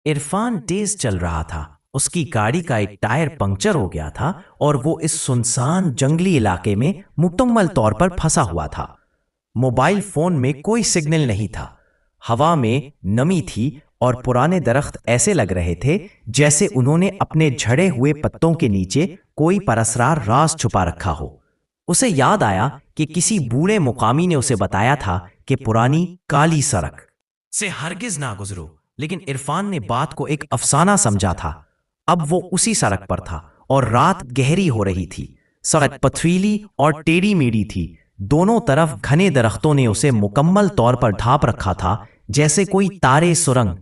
عرفان تیز چل رہا تھا۔ اس کی گاڑی کا ایک ٹائر پنکچر ہو گیا تھا اور وہ اس سنسان جنگلی علاقے میں مکمل طور پر پھنسا ہوا تھا۔ موبائل فون میں کوئی سگنل نہیں تھا، ہوا میں نمی تھی اور پرانے درخت ایسے لگ رہے تھے جیسے انہوں نے اپنے جھڑے ہوئے پتوں کے نیچے کوئی پراسرار راز چھپا رکھا ہو۔ اسے یاد آیا کہ کسی بوڑھے مقامی نے اسے بتایا تھا کہ پرانی کالی سڑک سے ہرگز نہ گزرو، لیکن عرفان نے بات کو ایک افسانہ سمجھا تھا۔ اب وہ اسی سڑک پر تھا اور رات گہری ہو رہی تھی۔ سڑک پتھریلی اور ٹیڑھی میڑھی تھی، دونوں طرف گھنے درختوں نے اسے مکمل طور پر ڈھانپ رکھا تھا جیسے کوئی تارے سرنگ۔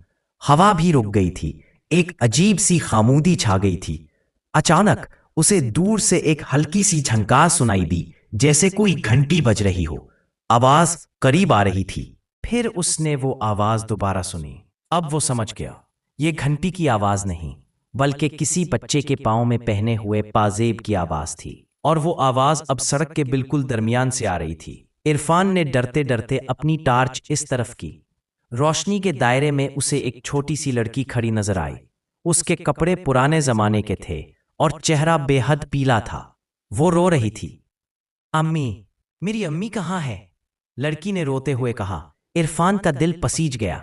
ہوا بھی رک گئی تھی، ایک عجیب سی خاموشی چھا گئی تھی۔ اچانک اسے دور سے ایک ہلکی سی جھنکار سنائی دی، جیسے کوئی گھنٹی بج رہی ہو۔ آواز قریب آ رہی تھی۔ پھر اس نے وہ آواز دوبارہ سنی۔ اب وہ سمجھ گیا، یہ گھنٹی کی آواز نہیں بلکہ کسی بچے کے پاؤں میں پہنے ہوئے پازیب کی آواز تھی، اور وہ آواز اب سڑک کے بالکل درمیان سے آ رہی تھی۔ عرفان نے ڈرتے ڈرتے اپنی ٹارچ اس طرف کی۔ روشنی کے دائرے میں اسے ایک چھوٹی سی لڑکی کھڑی نظر آئی۔ اس کے کپڑے پرانے زمانے کے تھے اور چہرہ بے حد پیلا تھا۔ وہ رو رہی تھی۔ امی، میری امی کہاں ہے؟ لڑکی نے روتے ہوئے کہا۔ عرفان کا دل پسیج گیا۔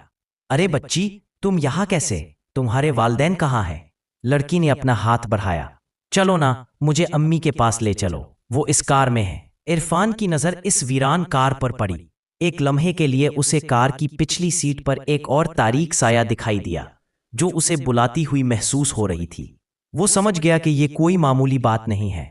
ارے بچی، تم یہاں کیسے؟ تمہارے والدین کہاں ہیں؟ لڑکی نے اپنا ہاتھ بڑھایا۔ چلو نا، مجھے امی کے پاس لے چلو، وہ اس کار میں ہے۔ عرفان کی نظر اس ویران کار پر پڑی۔ ایک لمحے کے لیے اسے کار کی پچھلی سیٹ پر ایک اور تاریک سایہ دکھائی دیا جو اسے بلاتی ہوئی محسوس ہو رہی تھی۔ وہ سمجھ گیا کہ یہ کوئی معمولی بات نہیں ہے،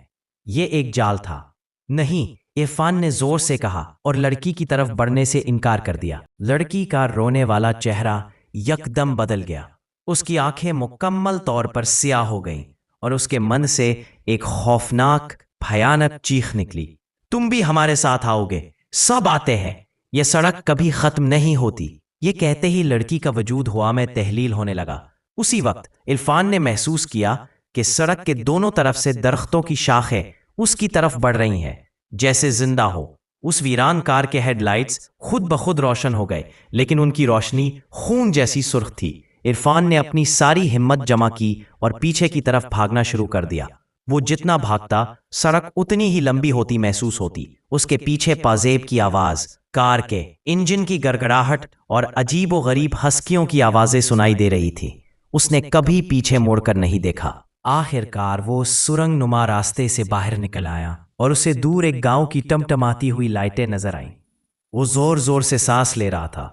یہ ایک جال تھا۔ نہیں، عرفان نے زور سے کہا اور لڑکی کی طرف بڑھنے سے انکار کر دیا۔ لڑکی کا رونے والا چہرہ یکدم بدل گیا۔ اس کی آنکھیں مکمل طور پر سیاہ ہو گئیں اور اس کے من سے ایک خوفناک بھیانک چیخ نکلی۔ تم بھی ہمارے ساتھ آؤ گے؟ سب آتے ہیں، یہ سڑک کبھی ختم نہیں ہوتی۔ یہ کہتے ہی لڑکی کا وجود ہوا میں تحلیل ہونے لگا۔ اسی وقت عرفان نے محسوس کیا کہ سڑک کے دونوں طرف سے درختوں کی شاخیں اس کی طرف بڑھ رہی ہیں جیسے زندہ ہو۔ اس ویران کار کے ہیڈ لائٹس خود بخود روشن ہو گئے، لیکن ان کی روشنی خون جیسی سرخ تھی۔ عرفان نے اپنی ساری ہمت جمع کی اور پیچھے کی طرف بھاگنا شروع کر دیا۔ وہ جتنا بھاگتا، سڑک اتنی ہی لمبی ہوتی محسوس ہوتی۔ اس کے پیچھے پازیب کی آواز، کار کے انجن کی گڑگڑاہٹ اور عجیب و غریب ہسکیوں کی آوازیں سنائی دے رہی تھی۔ اس نے کبھی پیچھے موڑ کر نہیں دیکھا۔ آخر کار وہ سرنگ نما راستے سے باہر نکل آیا اور اسے دور ایک گاؤں کی ٹمٹماتی ہوئی لائٹیں نظر آئیں۔ وہ زور زور سے سانس لے رہا تھا۔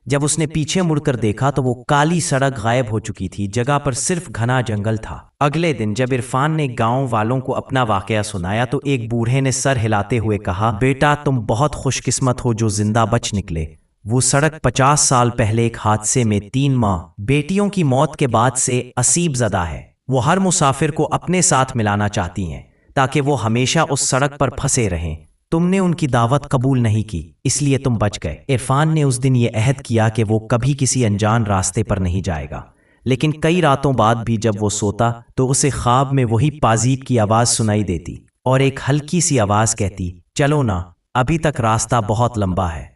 جب اس نے پیچھے مڑ کر دیکھا تو وہ کالی سڑک غائب ہو چکی تھی، جگہ پر صرف گھنا جنگل تھا۔ اگلے دن جب عرفان نے گاؤں والوں کو اپنا واقعہ سنایا تو ایک بوڑھے نے سر ہلاتے ہوئے کہا، بیٹا تم بہت خوش قسمت ہو جو زندہ بچ نکلے۔ وہ سڑک 50 سال پہلے ایک حادثے میں 3 ماں بیٹیوں کی موت کے بعد سے اسیب زدہ ہے۔ وہ ہر مسافر کو اپنے ساتھ ملانا چاہتی ہیں تاکہ وہ ہمیشہ اس سڑک پر پھنسے رہیں۔ تم نے ان کی دعوت قبول نہیں کی، اس لیے تم بچ گئے۔ عرفان نے اس دن یہ عہد کیا کہ وہ کبھی کسی انجان راستے پر نہیں جائے گا، لیکن کئی راتوں بعد بھی جب وہ سوتا تو اسے خواب میں وہی پازیب کی آواز سنائی دیتی اور ایک ہلکی سی آواز کہتی، چلو نا، ابھی تک راستہ بہت لمبا ہے۔